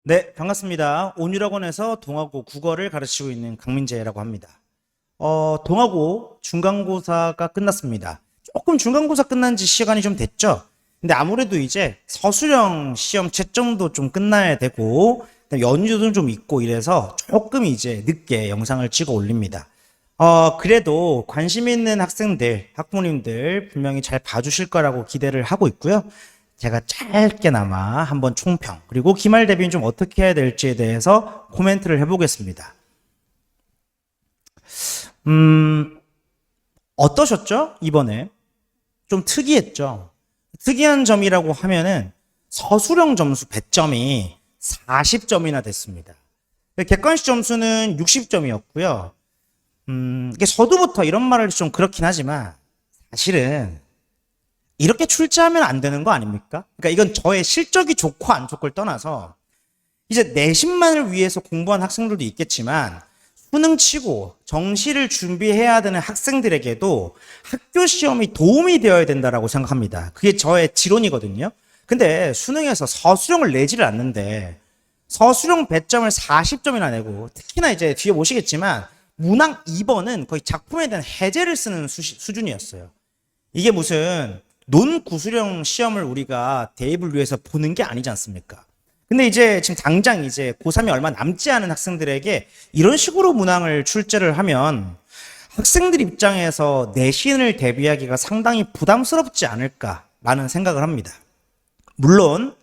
네, 반갑습니다. 온유학원에서 동아고 국어를 가르치고 있는 강민재라고 합니다. 동아고 중간고사가 끝났습니다. 조금 중간고사 끝난 지 시간이 좀 됐죠? 근데 아무래도 이제 서술형 시험 채점도 좀 끝나야 되고, 그다음에 연휴도 좀 있고 이래서 조금 이제 늦게 영상을 찍어 올립니다. 그래도 관심 있는 학생들, 학부모님들 분명히 잘 봐주실 거라고 기대를 하고 있고요. 제가 짧게나마 한번 총평, 그리고 기말 대비는 좀 어떻게 해야 될지에 대해서 코멘트를 해보겠습니다. 음, 어떠셨죠? 이번에? 좀 특이했죠? 특이한 점이라고 하면은 서술형 점수 배점이 40점이나 됐습니다. 객관식 점수는 60점이었고요. 이게 서두부터 이런 말을 좀 그렇긴 하지만 사실은 이렇게 출제하면 안 되는 거 아닙니까? 그러니까 이건 저의 실적이 좋고 안 좋고를 떠나서 이제 내신만을 위해서 공부한 학생들도 있겠지만 수능 치고 정시를 준비해야 되는 학생들에게도 학교 시험이 도움이 되어야 된다라고 생각합니다. 그게 저의 지론이거든요. 근데 수능에서 서술형을 내지를 않는데 서술형 배점을 40점이나 내고 특히나 이제 뒤에 보시겠지만 문항 2번은 거의 작품에 대한 해제를 쓰는 수준이었어요. 이게 무슨 논구술형 시험을 우리가 대입을 위해서 보는 게 아니지 않습니까? 근데 이제 지금 당장 이제 고3이 얼마 남지 않은 학생들에게 이런 식으로 문항을 출제를 하면 학생들 입장에서 내신을 대비하기가 상당히 부담스럽지 않을까라는 생각을 합니다. 물론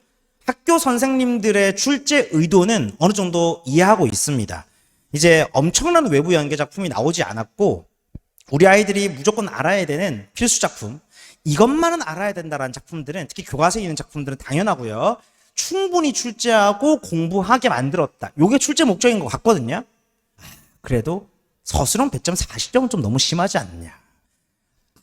학교 선생님들의 출제 의도는 어느 정도 이해하고 있습니다. 이제 엄청난 외부 연계 작품이 나오지 않았고 우리 아이들이 무조건 알아야 되는 필수 작품, 이것만은 알아야 된다라는 작품들은, 특히 교과서에 있는 작품들은 당연하고요. 충분히 출제하고 공부하게 만들었다. 요게 출제 목적인 것 같거든요. 그래도 서술형 배점 40점은 좀 너무 심하지 않느냐.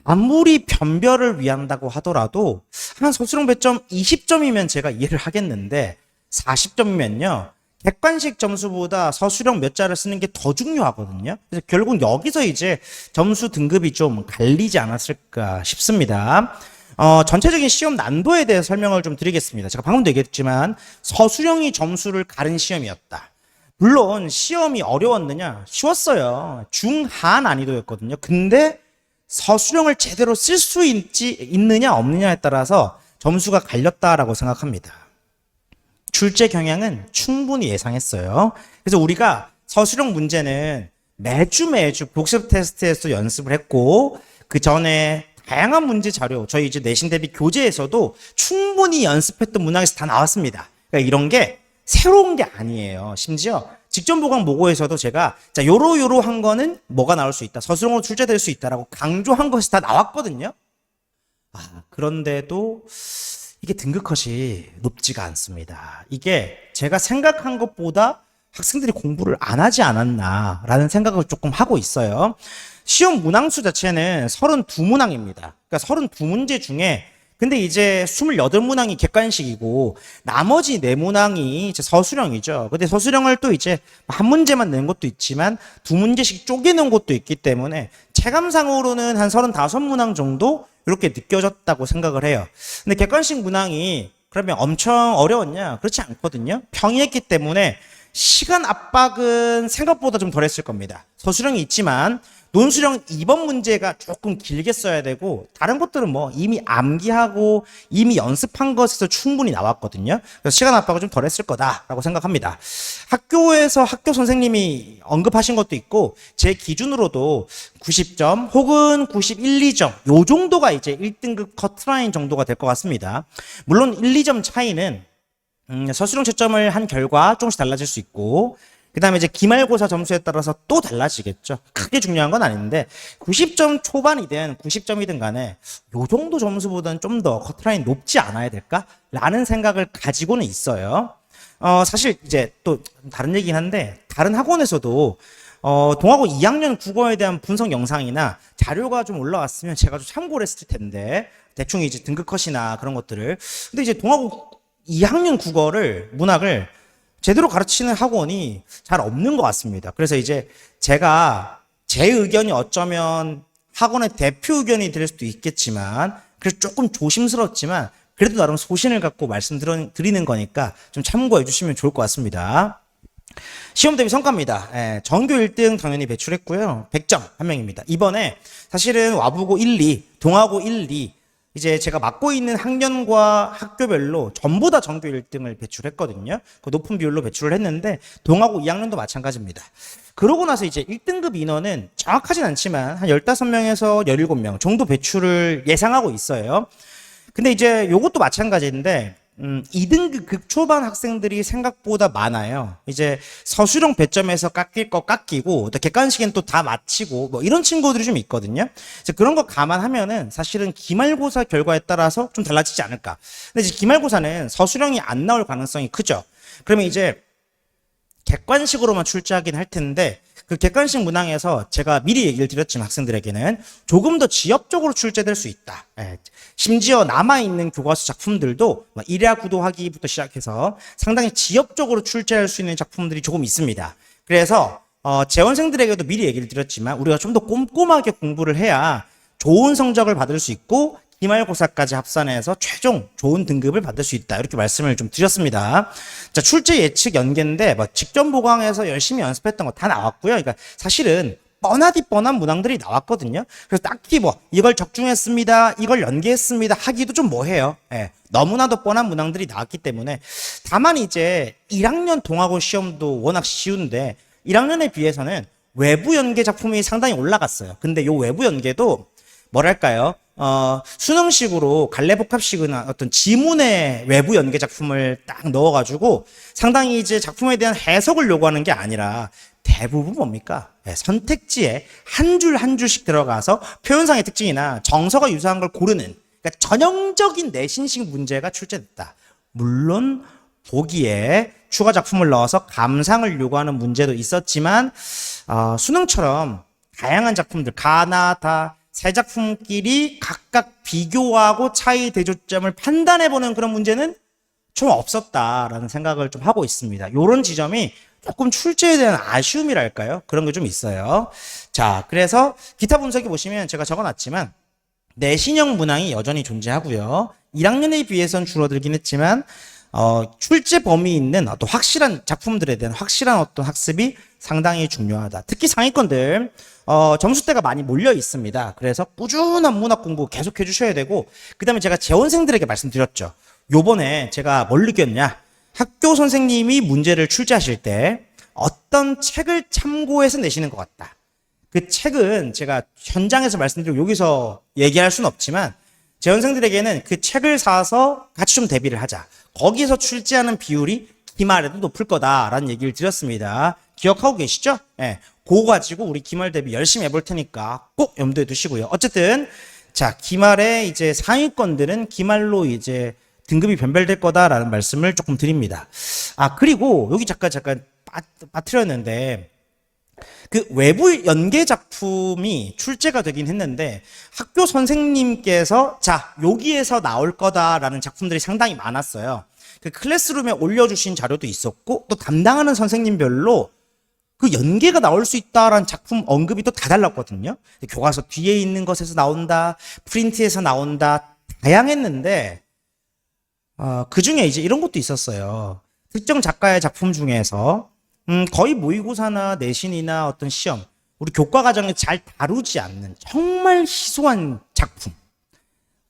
아무리 변별을 위한다고 하더라도 한 서술형 배점 20점이면 제가 이해를 하겠는데 40점이면요. 객관식 점수보다 서술형 몇 자를 쓰는 게 더 중요하거든요. 그래서 결국 여기서 이제 점수 등급이 좀 갈리지 않았을까 싶습니다. 전체적인 시험 난도에 대해 설명을 좀 드리겠습니다. 제가 방금도 얘기했지만 서술형이 점수를 가른 시험이었다. 물론 시험이 어려웠느냐? 쉬웠어요. 중하 난이도였거든요. 근데 서술형을 제대로 쓸 수 있느냐 없느냐에 따라서 점수가 갈렸다라고 생각합니다. 출제 경향은 충분히 예상했어요. 그래서 우리가 서술형 문제는 매주 복습 테스트에서 연습을 했고 그 전에 다양한 문제 자료, 저희 이제 내신 대비 교재에서도 충분히 연습했던 문항에서 다 나왔습니다. 그러니까 이런 게 새로운 게 아니에요. 심지어 직전 보강 모고에서도 제가 자 요러요러한 거는 뭐가 나올 수 있다, 서술형으로 출제될 수 있다라고 강조한 것이 다 나왔거든요. 그런데도 이게 등급컷이 높지가 않습니다. 이게 제가 생각한 것보다 학생들이 공부를 안 하지 않았나라는 생각을 조금 하고 있어요. 시험 문항수 자체는 32문항입니다. 그러니까 32문제 중에 근데 이제 28문항이 객관식이고 나머지 4문항이 이제 서술형이죠. 근데 서술형을 또 이제 한 문제만 낸 것도 있지만 두 문제씩 쪼개놓은 것도 있기 때문에 체감상으로는 한 35문항 정도 이렇게 느껴졌다고 생각을 해요. 근데 객관식 문항이 그러면 엄청 어려웠냐? 그렇지 않거든요. 평이했기 때문에 시간 압박은 생각보다 좀 덜했을 겁니다. 서술형이 있지만 논술형 2번 문제가 조금 길게 써야 되고 다른 것들은 뭐 이미 암기하고 이미 연습한 것에서 충분히 나왔거든요. 그래서 시간 압박은 좀 덜했을 거다라고 생각합니다. 학교에서 학교 선생님이 언급하신 것도 있고 제 기준으로도 90점 혹은 91, 2점 요 정도가 이제 1등급 커트라인 정도가 될 것 같습니다. 물론 1, 2점 차이는 서술형 채점을 한 결과 조금씩 달라질 수 있고 그 다음에 이제 기말고사 점수에 따라서 또 달라지겠죠. 크게 중요한 건 아닌데 90점 초반이든 90점이든 간에 요 정도 점수보다는 좀 더 커트라인 높지 않아야 될까? 라는 생각을 가지고는 있어요. 사실 이제 또 다른 얘기긴 한데 다른 학원에서도 동아고 2학년 국어에 대한 분석 영상이나 자료가 좀 올라왔으면 제가 좀 참고를 했을 텐데 대충 이제 등급컷이나 그런 것들을. 근데 이제 동아고 2학년 국어를 문학을 제대로 가르치는 학원이 잘 없는 것 같습니다. 그래서 이제 제가 제 의견이 어쩌면 학원의 대표 의견이 될 수도 있겠지만 그래서 조금 조심스럽지만 그래도 나름 소신을 갖고 말씀드리는 거니까 좀 참고해 주시면 좋을 것 같습니다. 시험 대비 성과입니다. 예, 전교 1등 당연히 배출했고요. 100점 한 명입니다. 이번에 사실은 와부고 1, 2, 동아고 1, 2 이제 제가 맡고 있는 학년과 학교별로 전부 다 전교 1등을 배출했거든요. 그 높은 비율로 배출을 했는데 동아고 2학년도 마찬가지입니다. 그러고 나서 이제 1등급 인원은 정확하진 않지만 한 15명에서 17명 정도 배출을 예상하고 있어요. 근데 이제 요것도 마찬가지인데 2등급 극초반 학생들이 생각보다 많아요. 이제 서술형 배점에서 깎일 거 깎이고 또 객관식은 또 다 마치고 뭐 이런 친구들이 좀 있거든요. 이제 그런 거 감안하면은 사실은 기말고사 결과에 따라서 좀 달라지지 않을까. 근데 이제 기말고사는 서술형이 안 나올 가능성이 크죠. 그러면 이제 객관식으로만 출제하긴 할 텐데 그 객관식 문항에서 제가 미리 얘기를 드렸지만 학생들에게는 조금 더 지엽적으로 출제될 수 있다. 예. 심지어 남아있는 교과서 작품들도 일야구도하기부터 시작해서 상당히 지엽적으로 출제할 수 있는 작품들이 조금 있습니다. 그래서 재원생들에게도 미리 얘기를 드렸지만 우리가 좀 더 꼼꼼하게 공부를 해야 좋은 성적을 받을 수 있고 기말고사까지 합산해서 최종 좋은 등급을 받을 수 있다. 이렇게 말씀을 좀 드렸습니다. 자, 출제 예측 연계인데 직전 보강에서 열심히 연습했던 거 다 나왔고요. 그러니까 사실은 뻔하디 뻔한 문항들이 나왔거든요. 그래서 딱히 이걸 적중했습니다, 이걸 연계했습니다 하기도 좀 뭐해요. 예, 너무나도 뻔한 문항들이 나왔기 때문에 다만 이제 1학년 동아고 시험도 워낙 쉬운데 1학년에 비해서는 외부 연계 작품이 상당히 올라갔어요. 근데 요 외부 연계도 뭐랄까요? 수능식으로 갈래복합식이나 어떤 지문의 외부 연계 작품을 딱 넣어가지고 상당히 이제 작품에 대한 해석을 요구하는 게 아니라 대부분 뭡니까? 네, 선택지에 한 줄 한 줄씩 들어가서 표현상의 특징이나 정서가 유사한 걸 고르는 그러니까 전형적인 내신식 문제가 출제됐다. 물론 보기에 추가 작품을 넣어서 감상을 요구하는 문제도 있었지만 수능처럼 다양한 작품들 가나다 세 작품끼리 각각 비교하고 차이 대조점을 판단해보는 그런 문제는 좀 없었다라는 생각을 좀 하고 있습니다. 이런 지점이 조금 출제에 대한 아쉬움이랄까요? 그런 게 좀 있어요. 자, 그래서 기타 분석해 보시면 제가 적어놨지만 내신형 문항이 여전히 존재하고요. 1학년에 비해서는 줄어들긴 했지만 출제 범위 있는 어떤 확실한 작품들에 대한 확실한 어떤 학습이 상당히 중요하다. 특히 상위권들 점수대가 많이 몰려 있습니다. 그래서 꾸준한 문학 공부 계속 해주셔야 되고 그 다음에 제가 재원생들에게 말씀드렸죠. 요번에 제가 뭘 느꼈냐. 학교 선생님이 문제를 출제하실 때 어떤 책을 참고해서 내시는 것 같다. 그 책은 제가 현장에서 말씀드리고 여기서 얘기할 수는 없지만 재원생들에게는 그 책을 사서 같이 좀 대비를 하자. 거기서 출제하는 비율이 기말에도 높을 거다라는 얘기를 드렸습니다. 기억하고 계시죠? 예. 그거 가지고 우리 기말 대비 열심히 해볼 테니까 꼭 염두에 두시고요. 어쨌든 자, 기말에 이제 상위권들은 기말로 이제 등급이 변별될 거다라는 말씀을 조금 드립니다. 그리고 여기 잠깐 빠뜨렸는데 그 외부 연계 작품이 출제가 되긴 했는데 학교 선생님께서 자, 여기에서 나올 거다라는 작품들이 상당히 많았어요. 그 클래스룸에 올려주신 자료도 있었고 또 담당하는 선생님별로 그 연계가 나올 수 있다라는 작품 언급이 또 다 달랐거든요. 교과서 뒤에 있는 것에서 나온다, 프린트에서 나온다, 다양했는데 그 중에 이제 이런 것도 있었어요. 특정 작가의 작품 중에서 거의 모의고사나 내신이나 어떤 시험, 우리 교과 과정에 잘 다루지 않는 정말 희소한 작품.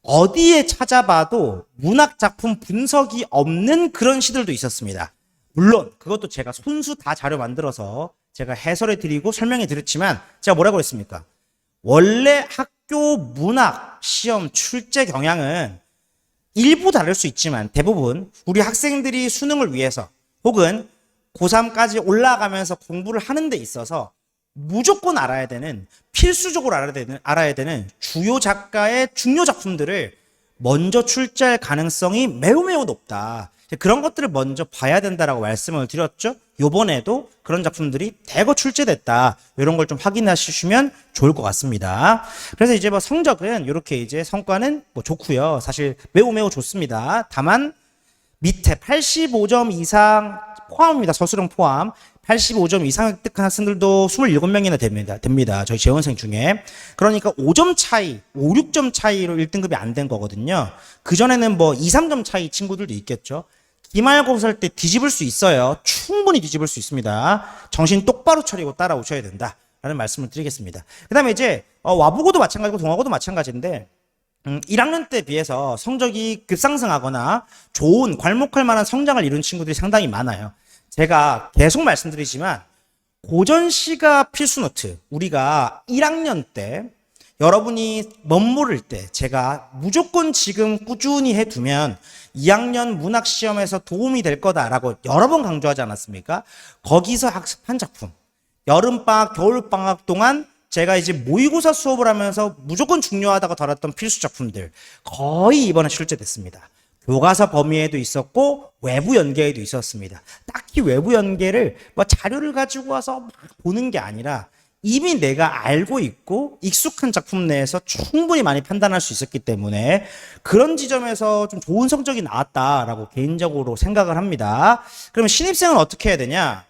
어디에 찾아봐도 문학 작품 분석이 없는 그런 시들도 있었습니다. 물론 그것도 제가 손수 다 자료 만들어서 제가 해설해 드리고 설명해 드렸지만 제가 뭐라고 했습니까? 원래 학교 문학 시험 출제 경향은 일부 다를 수 있지만 대부분 우리 학생들이 수능을 위해서 혹은 고3까지 올라가면서 공부를 하는 데 있어서 무조건 알아야 되는, 필수적으로 알아야 되는 주요 작가의 중요 작품들을 먼저 출제할 가능성이 매우 높다. 그런 것들을 먼저 봐야 된다라고 말씀을 드렸죠. 요번에도 그런 작품들이 대거 출제됐다. 이런 걸 좀 확인하시면 좋을 것 같습니다. 그래서 이제 성적은 이렇게 이제 성과는 좋고요. 사실 매우 좋습니다. 다만 밑에 85점 이상 포함입니다. 서술형 포함. 85점 이상 획득한 학생들도 27명이나 됩니다. 저희 재원생 중에. 그러니까 5점 차이, 5, 6점 차이로 1등급이 안 된 거거든요. 그전에는 뭐 2, 3점 차이 친구들도 있겠죠. 기말고사 할 때 뒤집을 수 있어요. 충분히 뒤집을 수 있습니다. 정신 똑바로 차리고 따라오셔야 된다. 라는 말씀을 드리겠습니다. 그 다음에 이제 와보고도 마찬가지고 동아고도 마찬가지인데 1학년 때 비해서 성적이 급상승하거나 좋은 괄목할 만한 성장을 이룬 친구들이 상당히 많아요. 제가 계속 말씀드리지만 고전시가 필수 노트, 우리가 1학년 때 여러분이 멋모를 때 제가 무조건 지금 꾸준히 해두면 2학년 문학시험에서 도움이 될 거다라고 여러 번 강조하지 않았습니까? 거기서 학습한 작품, 여름방학, 겨울방학 동안 제가 이제 모의고사 수업을 하면서 무조건 중요하다고 다뤘던 필수 작품들 거의 이번에 출제됐습니다. 교과서 범위에도 있었고 외부 연계에도 있었습니다. 딱히 외부 연계를 뭐 자료를 가지고 와서 막 보는 게 아니라 이미 내가 알고 있고 익숙한 작품 내에서 충분히 많이 판단할 수 있었기 때문에 그런 지점에서 좀 좋은 성적이 나왔다라고 개인적으로 생각을 합니다. 그러면 신입생은 어떻게 해야 되냐?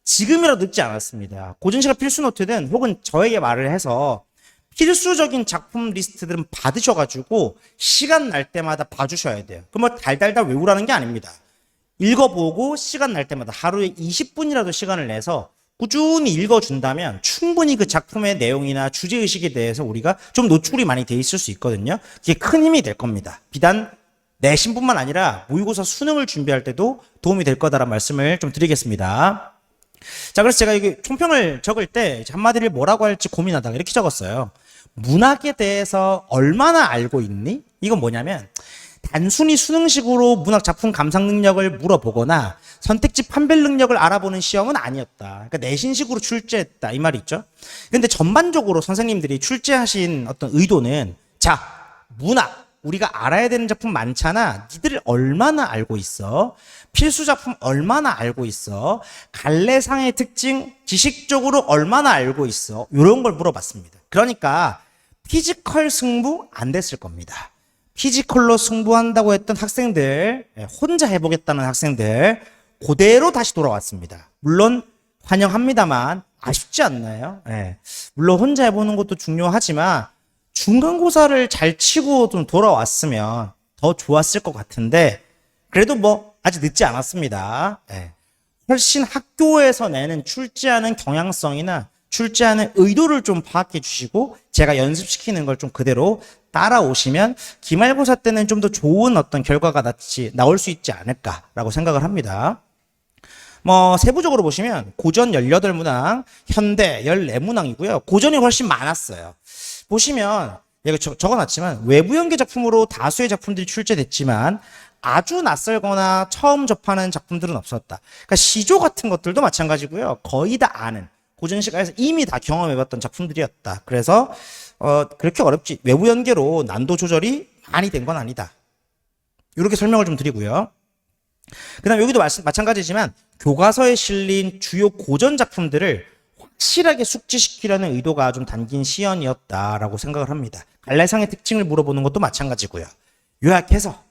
지금이라도 늦지 않았습니다. 고전시가 필수 노트든 혹은 저에게 말을 해서 필수적인 작품 리스트들은 받으셔가지고 시간 날 때마다 봐주셔야 돼요. 그럼 뭐 달달달 외우라는 게 아닙니다. 읽어보고 시간 날 때마다 하루에 20분이라도 시간을 내서 꾸준히 읽어준다면 충분히 그 작품의 내용이나 주제의식에 대해서 우리가 좀 노출이 많이 돼 있을 수 있거든요. 그게 큰 힘이 될 겁니다. 비단 내신뿐만 아니라 모의고사 수능을 준비할 때도 도움이 될 거다라는 말씀을 좀 드리겠습니다. 자, 그래서 제가 여기 총평을 적을 때 한마디를 뭐라고 할지 고민하다가 이렇게 적었어요. 문학에 대해서 얼마나 알고 있니? 이건 뭐냐면 단순히 수능식으로 문학 작품 감상 능력을 물어보거나 선택지 판별 능력을 알아보는 시험은 아니었다. 그러니까 내신식으로 출제했다 이 말이 있죠. 근데 전반적으로 선생님들이 출제하신 어떤 의도는 자, 문학 우리가 알아야 되는 작품 많잖아. 니들 얼마나 알고 있어? 필수 작품 얼마나 알고 있어? 갈래상의 특징 지식적으로 얼마나 알고 있어? 이런 걸 물어봤습니다. 그러니까 피지컬 승부 안 됐을 겁니다. 피지컬로 승부한다고 했던 학생들, 혼자 해보겠다는 학생들 그대로 다시 돌아왔습니다. 물론 환영합니다만 아쉽지 않나요? 물론 혼자 해보는 것도 중요하지만 중간고사를 잘 치고 좀 돌아왔으면 더 좋았을 것 같은데 그래도 뭐 아직 늦지 않았습니다. 훨씬 학교에서 내는 출제하는 경향성이나 출제하는 의도를 좀 파악해 주시고 제가 연습시키는 걸 좀 그대로 따라오시면 기말고사 때는 좀 더 좋은 어떤 결과가 나올 수 있지 않을까라고 생각을 합니다. 뭐 세부적으로 보시면 고전 18문항, 현대 14문항이고요. 고전이 훨씬 많았어요. 보시면 여기 적어놨지만 외부 연계 작품으로 다수의 작품들이 출제됐지만 아주 낯설거나 처음 접하는 작품들은 없었다. 그러니까 시조 같은 것들도 마찬가지고요. 거의 다 아는 고전시가에서 이미 다 경험해봤던 작품들이었다. 그래서 그렇게 어렵지 외부 연계로 난도 조절이 많이 된 건 아니다. 이렇게 설명을 좀 드리고요. 그 다음 여기도 마찬가지지만 교과서에 실린 주요 고전 작품들을 확실하게 숙지시키려는 의도가 좀 담긴 시연이었다라고 생각을 합니다. 갈래상의 특징을 물어보는 것도 마찬가지고요. 요약해서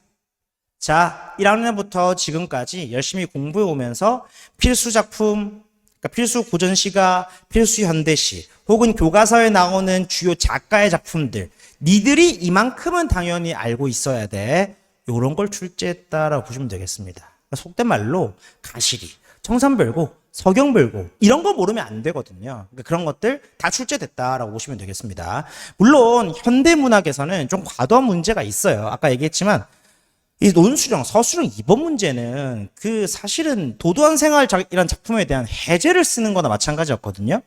자 1학년부터 지금까지 열심히 공부해 오면서 필수 작품, 그러니까 필수 고전시가, 필수 현대시 혹은 교과서에 나오는 주요 작가의 작품들 니들이 이만큼은 당연히 알고 있어야 돼. 이런 걸 출제했다라고 보시면 되겠습니다. 속된 말로 가시리, 청산별고, 서경별고 이런 거 모르면 안 되거든요. 그러니까 그런 것들 다 출제됐다라고 보시면 되겠습니다. 물론 현대문학에서는 좀 과도한 문제가 있어요. 아까 얘기했지만 이 논술형, 서술형 2번 문제는 그 사실은 도도한 생활이라는 작품에 대한 해제를 쓰는 거나 마찬가지였거든요.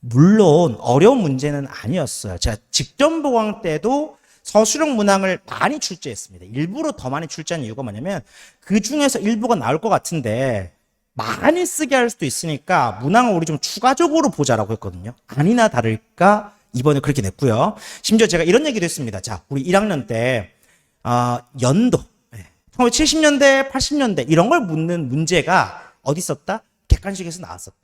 물론 어려운 문제는 아니었어요. 제가 직전 보강 때도 서술형 문항을 많이 출제했습니다. 일부러 더 많이 출제한 이유가 뭐냐면 그 중에서 일부가 나올 것 같은데 많이 쓰게 할 수도 있으니까 문항을 우리 좀 추가적으로 보자라고 했거든요. 아니나 다를까 이번에 그렇게 냈고요. 심지어 제가 이런 얘기도 했습니다. 자, 우리 1학년 때 연도 1970년대, 80년대 이런 걸 묻는 문제가 어디 있었다? 객관식에서 나왔었다.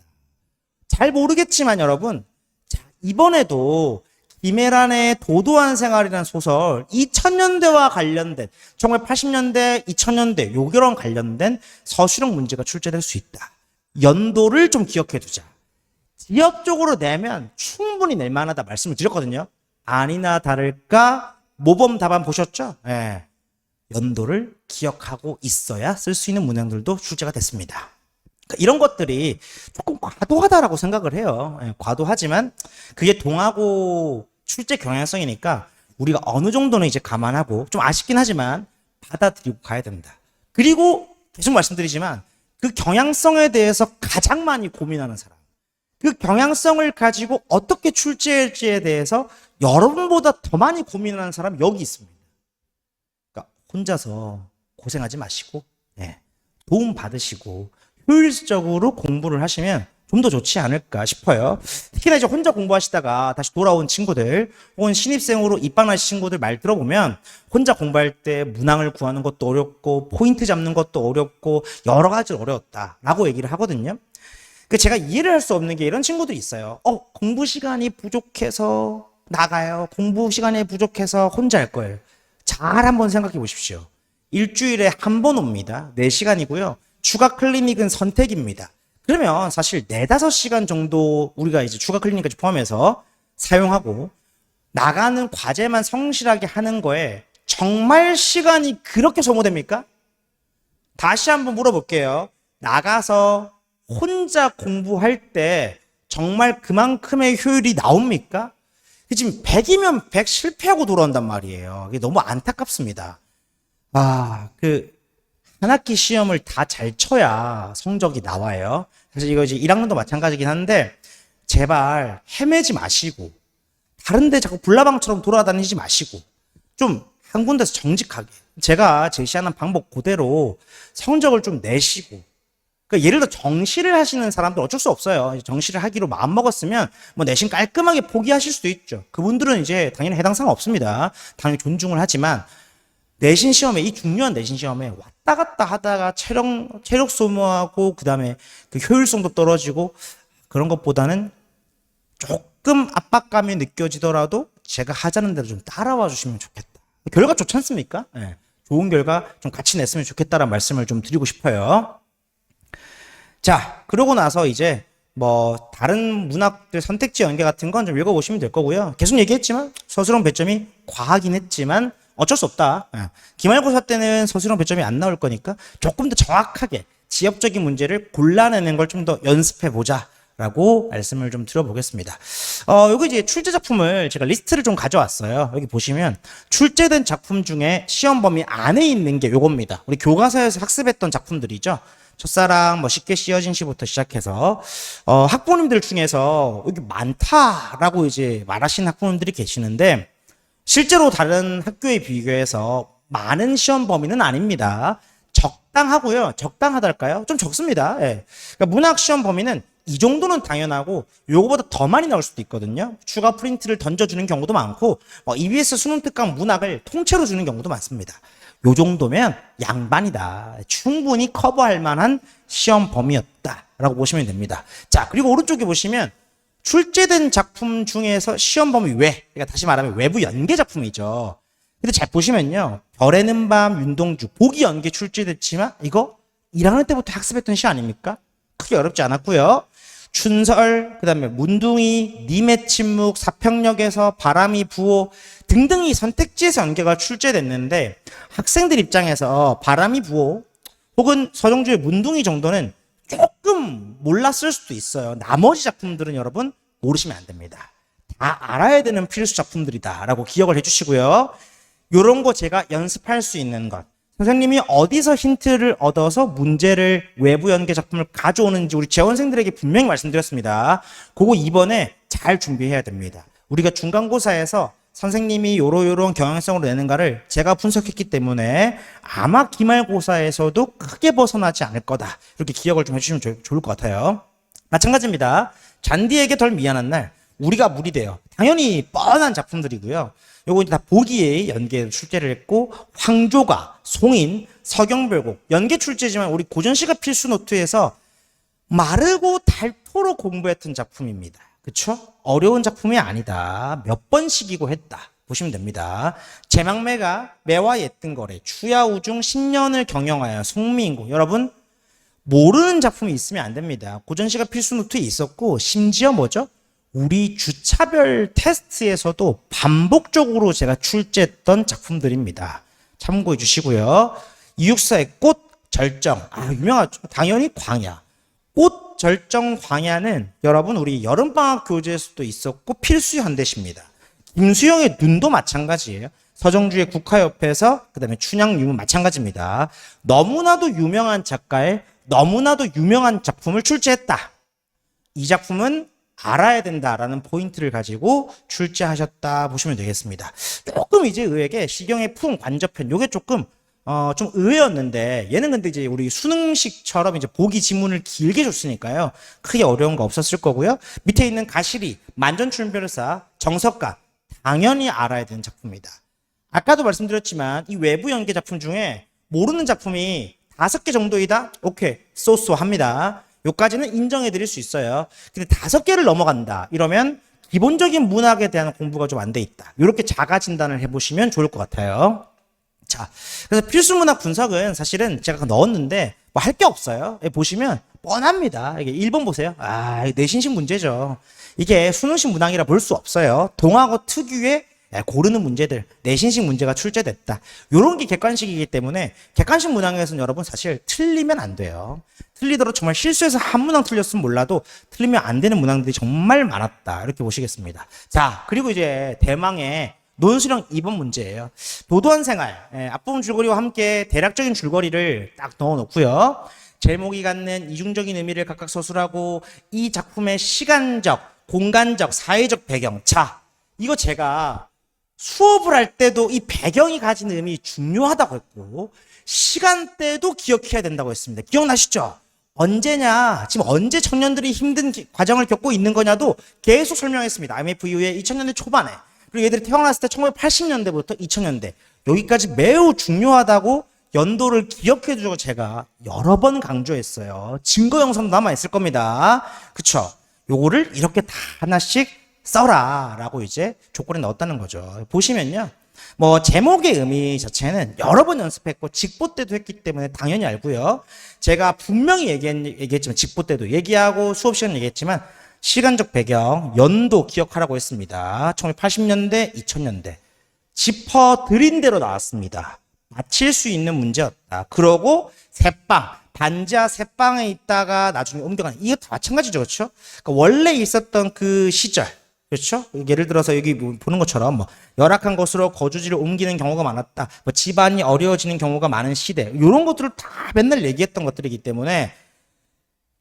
잘 모르겠지만 여러분 자, 이번에도 이메란의 도도한 생활이라는 소설 2000년대와 관련된 1980년대, 2000년대 요거랑 관련된 서술형 문제가 출제될 수 있다. 연도를 좀 기억해 두자. 지역적으로 내면 충분히 낼 만하다 말씀을 드렸거든요. 아니나 다를까 모범 답안 보셨죠? 예. 연도를 기억하고 있어야 쓸 수 있는 문항들도 출제가 됐습니다. 그러니까 이런 것들이 조금 과도하다라고 생각을 해요. 예, 과도하지만 그게 동하고 출제 경향성이니까 우리가 어느 정도는 이제 감안하고 좀 아쉽긴 하지만 받아들이고 가야 된다. 그리고 계속 말씀드리지만 그 경향성에 대해서 가장 많이 고민하는 사람, 그 경향성을 가지고 어떻게 출제할지에 대해서 여러분보다 더 많이 고민하는 사람 여기 있습니다. 그러니까 혼자서 고생하지 마시고 도움 받으시고 효율적으로 공부를 하시면 좀 더 좋지 않을까 싶어요. 특히나 이제 혼자 공부하시다가 다시 돌아온 친구들 혹은 신입생으로 입학하신 친구들 말 들어보면 혼자 공부할 때 문항을 구하는 것도 어렵고 포인트 잡는 것도 어렵고 여러 가지 어려웠다라고 얘기를 하거든요. 제가 이해를 할 수 없는 게 이런 친구들이 있어요. 공부 시간이 부족해서 나가요. 공부 시간이 부족해서 혼자 할 거예요. 잘 한번 생각해 보십시오. 일주일에 한 번 옵니다. 4시간이고요. 추가 클리닉은 선택입니다. 그러면 사실 4, 5시간 정도 우리가 이제 추가 클리닉까지 포함해서 사용하고 나가는 과제만 성실하게 하는 거에 정말 시간이 그렇게 소모됩니까? 다시 한번 물어볼게요. 나가서 혼자 공부할 때 정말 그만큼의 효율이 나옵니까? 지금 100이면 100 실패하고 돌아온단 말이에요. 이게 너무 안타깝습니다. 한 학기 시험을 다 잘 쳐야 성적이 나와요. 사실 이거 이제 1학년도 마찬가지긴 한데 제발 헤매지 마시고 다른 데 자꾸 불나방처럼 돌아다니지 마시고 좀 한 군데서 정직하게 제가 제시하는 방법 그대로 성적을 좀 내시고 그러니까 예를 들어 정시를 하시는 사람들 어쩔 수 없어요. 정시를 하기로 마음먹었으면 뭐 내신 깔끔하게 포기하실 수도 있죠. 그분들은 이제 당연히 해당 사항 없습니다. 당연히 존중을 하지만 내신 시험에 이 중요한 내신 시험에 왔다 갔다 하다가 체력 소모하고 그다음에 그 효율성도 떨어지고 그런 것보다는 조금 압박감이 느껴지더라도 제가 하자는 대로 좀 따라와 주시면 좋겠다. 결과 좋지 않습니까? 네. 좋은 결과 좀 같이 냈으면 좋겠다라는 말씀을 좀 드리고 싶어요. 자, 그러고 나서 이제 뭐 다른 문학들 선택지 연계 같은 건 좀 읽어보시면 될 거고요. 계속 얘기했지만 서술형 배점이 과하긴 했지만 어쩔 수 없다. 기말고사 때는 서술형 배점이 안 나올 거니까 조금 더 정확하게 지역적인 문제를 골라내는 걸 좀 더 연습해 보자 라고 말씀을 좀 드려보겠습니다. 여기 이제 출제 작품을 제가 리스트를 좀 가져왔어요. 여기 보시면 출제된 작품 중에 시험 범위 안에 있는 게 요겁니다. 우리 교과서에서 학습했던 작품들이죠. 첫사랑, 뭐 쉽게 씌어진 시부터 시작해서 학부모님들 중에서 여기 많다라고 이제 말하시는 학부모님들이 계시는데 실제로 다른 학교에 비교해서 많은 시험 범위는 아닙니다. 적당하고요. 적당하달까요? 좀 적습니다. 예. 그러니까 문학 시험 범위는 이 정도는 당연하고 요거보다 더 많이 나올 수도 있거든요. 추가 프린트를 던져주는 경우도 많고 EBS 수능 특강 문학을 통째로 주는 경우도 많습니다. 요 정도면 양반이다. 충분히 커버할 만한 시험 범위였다라고 보시면 됩니다. 자, 그리고 오른쪽에 보시면 출제된 작품 중에서 시험 범위 외, 그러니까 다시 말하면 외부 연계 작품이죠. 근데 잘 보시면요. 별의 는 밤, 윤동주, 보기 연계 출제됐지만 이거 1학년 때부터 학습했던 시 아닙니까? 크게 어렵지 않았고요. 춘설, 그 다음에 문둥이, 님의 침묵, 사평역에서 바람이 부호 등등이 선택지에서 연계가 출제됐는데 학생들 입장에서 바람이 부호 혹은 서정주의 문둥이 정도는 조금 몰랐을 수도 있어요. 나머지 작품들은 여러분 모르시면 안 됩니다. 다 알아야 되는 필수 작품들이다 라고 기억을 해주시고요. 요런 거 제가 연습할 수 있는 것, 선생님이 어디서 힌트를 얻어서 문제를 외부 연계 작품을 가져오는지 우리 재원생들에게 분명히 말씀드렸습니다. 그거 이번에 잘 준비해야 됩니다. 우리가 중간고사에서 선생님이 요런 경향성으로 내는가를 제가 분석했기 때문에 아마 기말고사에서도 크게 벗어나지 않을 거다. 이렇게 기억을 좀 해주시면 좋을 것 같아요. 마찬가지입니다. 잔디에게 덜 미안한 날, 우리가 무리돼요. 당연히 뻔한 작품들이고요. 요거 다 보기에 연계 출제를 했고 황조가, 송인, 서경별곡 연계 출제지만 우리 고전시가 필수 노트에서 마르고 닳도록 공부했던 작품입니다. 그쵸? 어려운 작품이 아니다. 몇 번씩이고 했다. 보시면 됩니다. 제망매가 매와 옛등거래 추야우중 10년을 경영하여 송미인고. 여러분 모르는 작품이 있으면 안 됩니다. 고전시가 필수 노트에 있었고 심지어 뭐죠? 우리 주차별 테스트에서도 반복적으로 제가 출제했던 작품들입니다. 참고해 주시고요. 이육사의 꽃 절정. 유명하죠. 당연히 광야. 꽃 절정 광야는 여러분 우리 여름방학 교재에서도 있었고 필수 현대시입니다. 김수영의 눈도 마찬가지예요. 서정주의 국화옆에서 그다음에 춘향유문 마찬가지입니다. 너무나도 유명한 작가의 너무나도 유명한 작품을 출제했다. 이 작품은 알아야 된다라는 포인트를 가지고 출제하셨다 보시면 되겠습니다. 조금 이제 의외게 시경의 풍 관저편 요게 조금 좀 의외였는데 얘는 근데 이제 우리 수능식처럼 이제 보기 지문을 길게 줬으니까요. 크게 어려운 거 없었을 거고요. 밑에 있는 가시리, 만전출별사, 정석가 당연히 알아야 되는 작품입니다. 아까도 말씀드렸지만 이 외부 연계 작품 중에 모르는 작품이 5개 정도이다? 오케이, 쏘쏘합니다. 요까지는 인정해 드릴 수 있어요. 근데 5개를 넘어간다. 이러면 기본적인 문학에 대한 공부가 좀 안 돼 있다. 이렇게 자가 진단을 해보시면 좋을 것 같아요. 자, 그래서 필수 문학 분석은 사실은 제가 넣었는데 뭐 할 게 없어요. 보시면 뻔합니다. 이게 1번 보세요. 내신식 문제죠. 이게 수능식 문항이라 볼 수 없어요. 동학어 특유의 고르는 문제들, 내신식 문제가 출제됐다. 이런 게 객관식이기 때문에 객관식 문항에서는 여러분 사실 틀리면 안 돼요. 틀리더라도 정말 실수해서 한 문항 틀렸으면 몰라도 틀리면 안 되는 문항들이 정말 많았다. 이렇게 보시겠습니다. 자, 그리고 이제 대망의 논술형 2번 문제예요. 도도한 생활, 앞부분 줄거리와 함께 대략적인 줄거리를 딱 넣어놓고요. 제목이 갖는 이중적인 의미를 각각 서술하고 이 작품의 시간적, 공간적, 사회적 배경. 자, 이거 제가 수업을 할 때도 이 배경이 가진 의미 중요하다고 했고 시간대도 기억해야 된다고 했습니다. 기억나시죠? 언제냐, 지금 언제 청년들이 힘든 과정을 겪고 있는 거냐도 계속 설명했습니다. IMF 이후에 2000년대 초반에 그리고 얘들이 태어났을 때 1980년대부터 2000년대 여기까지 매우 중요하다고 연도를 기억해 주고 제가 여러 번 강조했어요. 증거 영상도 남아있을 겁니다. 그쵸? 요거를 이렇게 다 하나씩 써라 라고 이제 조건에 넣었다는 거죠. 보시면요. 뭐 제목의 의미 자체는 여러 번 연습했고 직보 때도 했기 때문에 당연히 알고요. 제가 분명히 얘기했지만 직보 때도 얘기하고 수업 시간 얘기했지만 시간적 배경, 연도 기억하라고 했습니다. 1980년대, 2000년대. 짚어드린 대로 나왔습니다. 맞힐 수 있는 문제였다. 그러고 새빵, 반지하 새빵에 있다가 나중에 옮겨가는 이거 다 마찬가지죠. 그렇죠? 그러니까 원래 있었던 그 시절 그렇죠? 예를 들어서 여기 보는 것처럼 뭐 열악한 곳으로 거주지를 옮기는 경우가 많았다. 뭐 집안이 어려워지는 경우가 많은 시대. 이런 것들을 다 맨날 얘기했던 것들이기 때문에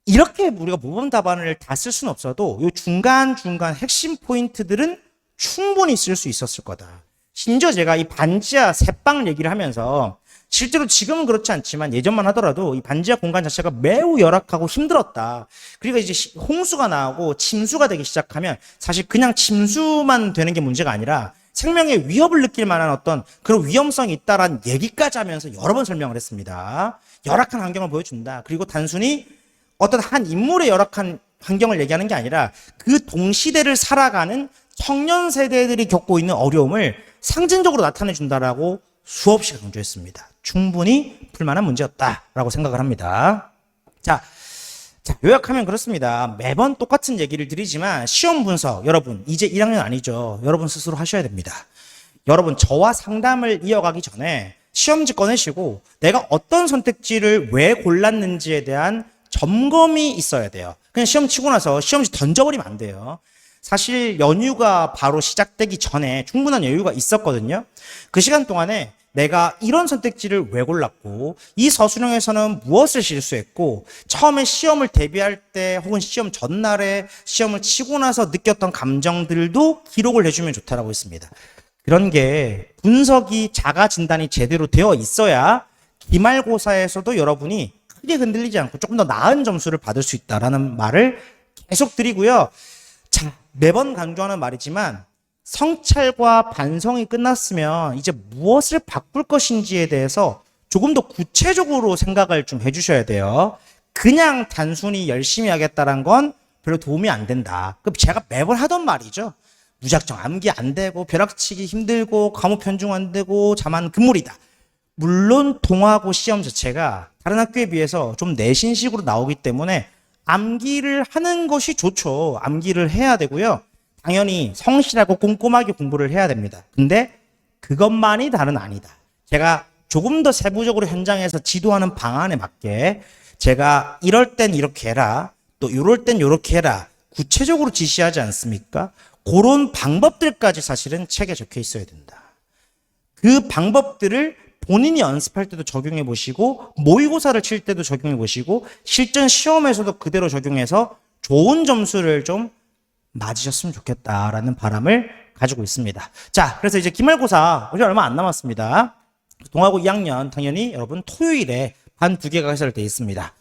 이렇게 우리가 모범 답안을 다 쓸 수는 없어도 이 중간중간 핵심 포인트들은 충분히 쓸 수 있었을 거다. 심지어 제가 이 반지하 새빵 얘기를 하면서 실제로 지금은 그렇지 않지만 예전만 하더라도 이 반지하 공간 자체가 매우 열악하고 힘들었다. 그리고 이제 홍수가 나오고 침수가 되기 시작하면 사실 그냥 침수만 되는 게 문제가 아니라 생명의 위협을 느낄 만한 어떤 그런 위험성이 있다라는 얘기까지 하면서 여러 번 설명을 했습니다. 열악한 환경을 보여준다. 그리고 단순히 어떤 한 인물의 열악한 환경을 얘기하는 게 아니라 그 동시대를 살아가는 청년 세대들이 겪고 있는 어려움을 상징적으로 나타내 준다라고 수없이 강조했습니다. 충분히 풀만한 문제였다라고 생각을 합니다. 자, 요약하면 그렇습니다. 매번 똑같은 얘기를 드리지만 시험 분석 여러분 이제 1학년 아니죠. 여러분 스스로 하셔야 됩니다. 여러분 저와 상담을 이어가기 전에 시험지 꺼내시고 내가 어떤 선택지를 왜 골랐는지에 대한 점검이 있어야 돼요. 그냥 시험 치고 나서 시험지 던져버리면 안 돼요. 사실 연휴가 바로 시작되기 전에 충분한 여유가 있었거든요. 그 시간 동안에 내가 이런 선택지를 왜 골랐고 이 서술형에서는 무엇을 실수했고 처음에 시험을 대비할 때 혹은 시험 전날에 시험을 치고 나서 느꼈던 감정들도 기록을 해주면 좋다라고 했습니다. 그런 게 분석이 자가 진단이 제대로 되어 있어야 기말고사에서도 여러분이 크게 흔들리지 않고 조금 더 나은 점수를 받을 수 있다라는 말을 계속 드리고요. 자, 매번 강조하는 말이지만 성찰과 반성이 끝났으면 이제 무엇을 바꿀 것인지에 대해서 조금 더 구체적으로 생각을 좀 해주셔야 돼요. 그냥 단순히 열심히 하겠다는 건 별로 도움이 안 된다. 그럼 제가 매번 하던 말이죠. 무작정 암기 안 되고 벼락치기 힘들고 과목 편중 안 되고 자만 금물이다. 물론 동아고 시험 자체가 다른 학교에 비해서 좀 내신식으로 나오기 때문에 암기를 하는 것이 좋죠. 암기를 해야 되고요. 당연히 성실하고 꼼꼼하게 공부를 해야 됩니다. 근데 그것만이 다는 아니다. 제가 조금 더 세부적으로 현장에서 지도하는 방안에 맞게 제가 이럴 땐 이렇게 해라. 또 이럴 땐 이렇게 해라. 구체적으로 지시하지 않습니까? 그런 방법들까지 사실은 책에 적혀 있어야 된다. 그 방법들을 본인이 연습할 때도 적용해 보시고 모의고사를 칠 때도 적용해 보시고 실전 시험에서도 그대로 적용해서 좋은 점수를 좀 맞으셨으면 좋겠다라는 바람을 가지고 있습니다. 자, 그래서 이제 기말고사 이제 얼마 안 남았습니다. 동아고 2학년 당연히 여러분 토요일에 반 2개가 개설되어 있습니다.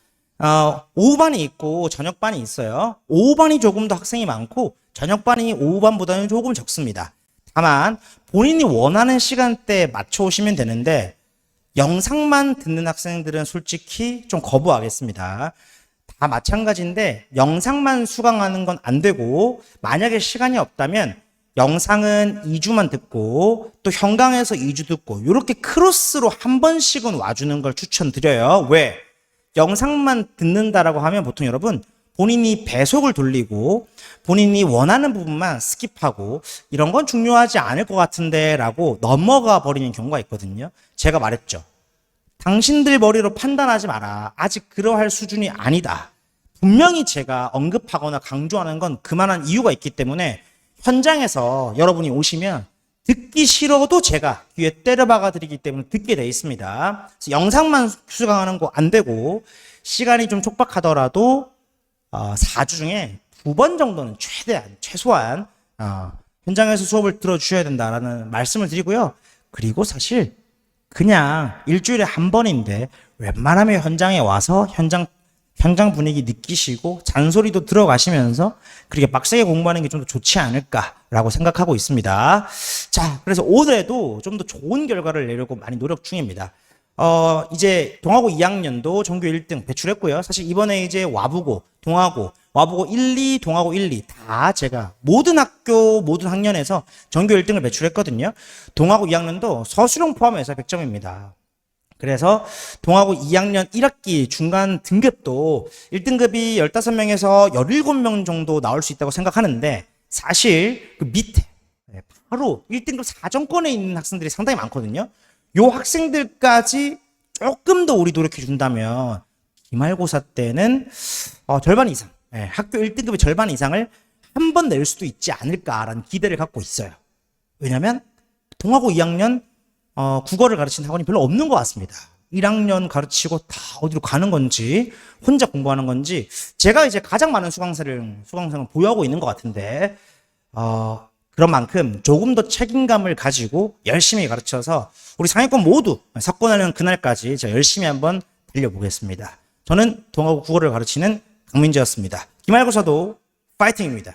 오후반이 있고 저녁반이 있어요. 오후반이 조금 더 학생이 많고 저녁반이 오후반보다는 조금 적습니다. 다만 본인이 원하는 시간대에 맞춰 오시면 되는데 영상만 듣는 학생들은 솔직히 좀 거부하겠습니다. 다 마찬가지인데 영상만 수강하는 건 안 되고 만약에 시간이 없다면 영상은 2주만 듣고 또 현강에서 2주 듣고 이렇게 크로스로 한 번씩은 와주는 걸 추천드려요. 왜? 영상만 듣는다라고 하면 보통 여러분 본인이 배속을 돌리고 본인이 원하는 부분만 스킵하고 이런 건 중요하지 않을 것 같은데 라고 넘어가 버리는 경우가 있거든요. 제가 말했죠. 당신들 머리로 판단하지 마라. 아직 그러할 수준이 아니다. 분명히 제가 언급하거나 강조하는 건 그만한 이유가 있기 때문에 현장에서 여러분이 오시면 듣기 싫어도 제가 귀에 때려박아 드리기 때문에 듣게 돼 있습니다. 그래서 영상만 수강하는 거 안 되고 시간이 좀 촉박하더라도 4주 중에 2번 정도는 최소한 현장에서 수업을 들어주셔야 된다라는 말씀을 드리고요. 그리고 사실 그냥 일주일에 한 번인데 웬만하면 현장에 와서 현장 분위기 느끼시고 잔소리도 들어가시면서 그렇게 빡세게 공부하는 게 좀 더 좋지 않을까라고 생각하고 있습니다. 자, 그래서 올해도 좀 더 좋은 결과를 내려고 많이 노력 중입니다. 이제 동아고 2학년도 전교 1등 배출했고요. 사실 이번에 이제 와부고, 동아고, 와부고 1, 2, 동아고 1, 2 다 제가 모든 학교, 모든 학년에서 전교 1등을 배출했거든요. 동아고 2학년도 서술형 포함해서 100점입니다. 그래서 동아고 2학년 1학기 중간 등급도 1등급이 15명에서 17명 정도 나올 수 있다고 생각하는데 사실 그 밑에 바로 1등급 사정권에 있는 학생들이 상당히 많거든요. 요 학생들까지 조금 더 우리 노력해 준다면 기말고사 때는 절반 이상, 학교 1등급의 절반 이상을 한 번 낼 수도 있지 않을까라는 기대를 갖고 있어요. 왜냐면 동아고 2학년 국어를 가르치는 학원이 별로 없는 것 같습니다. 1학년 가르치고 다 어디로 가는 건지 혼자 공부하는 건지 제가 이제 가장 많은 수강생을 보유하고 있는 것 같은데 그런 만큼 조금 더 책임감을 가지고 열심히 가르쳐서 우리 상위권 모두 석권하는 그날까지 제가 열심히 한번 달려보겠습니다. 저는 동아고 국어를 가르치는 강민재였습니다. 기말고사도 파이팅입니다.